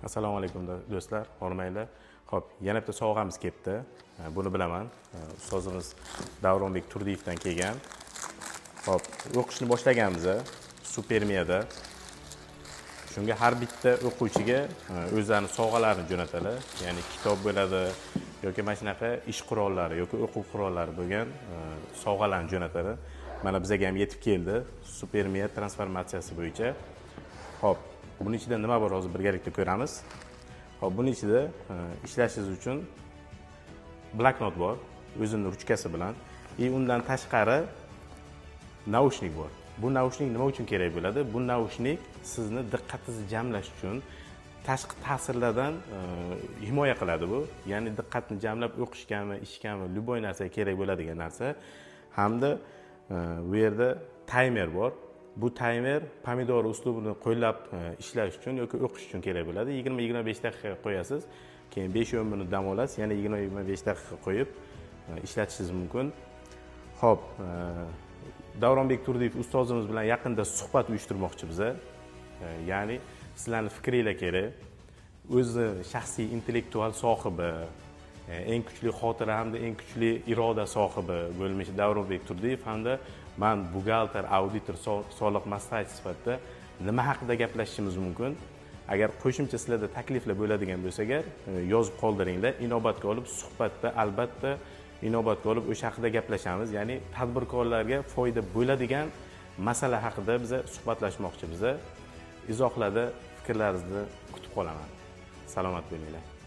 Assalomu alaykum do'stlar, hormanglar. Xo'p, yana bitta sovg'amiz kelibdi. Buni bilaman. Ustozimiz Davronbek Turdiyevdan kelgan. Xo'p, o'qishni boshlaganmiz Supermiyada. Shunga har bitta o'quvchiga o'zlarining sovg'alarini jo'natadi. Ya'ni kitob bo'ladi yoki mana shunaqa ish qurollari yoki o'quv qurollari bo'lgan sovg'alarni jo'natadi. Mana bizga ham yetib keldi Supermiya transformatsiyasi bo'yicha. Xo'p, buning ichida nima bor hozir birgalikda ko'ramiz. Xo'p, buning ichida ishlashingiz uchun bloknot bor, o'zining ruchkasi bilan, undan tashqari naushnik bor. Bu naushnik nima uchun kerak bo'ladi? Bu naushnik sizni diqqatingizni jamlash uchun, tashqi ta'sirlardan himoya qiladi bu. Ya'ni diqqatni jamlab o'qishgami, ishgami, любой narsa kerak bo'ladigan narsa. Hamda bu yerda taymer bor. Bu taymer pomidor uslubini qo'llab ishlash uchun yoki o'qish uchun kerak bo'ladi. 20-25 daqiqa qo'yasiz, keyin 5-10 minut dam olasiz, yana 20-25 daqiqa qo'yib ishlatishingiz mumkin. Xo'p, Davronbek Turdiyev ustozimiz bilan yaqinda suhbat uyushtirmoqchi biz. Ya'ni sizlarning fikringlar kerak. O'zi shaxsiy intellektual sohibi, eng kuchli xotira hamda eng kuchli iroda sohibi bo'lmish Davronbek Turdiyev hamda men buxgalter, auditor, soliq maslahatchi sifatida nima haqida gaplashishimiz mumkin? Agar qo'shimcha sizlarda takliflar bo'ladigan bo'lsa, agar yozib qoldiringlar. Inobatga olib suhbatda albatta inobatga olib o'sha haqida gaplashamiz. Ya'ni tadbirkorlarga foyda bo'ladigan masala haqida biz suhbatlashmoqchimiz. Izohlarda fikrlaringizni kutib qolaman. Salomat bo'linglar.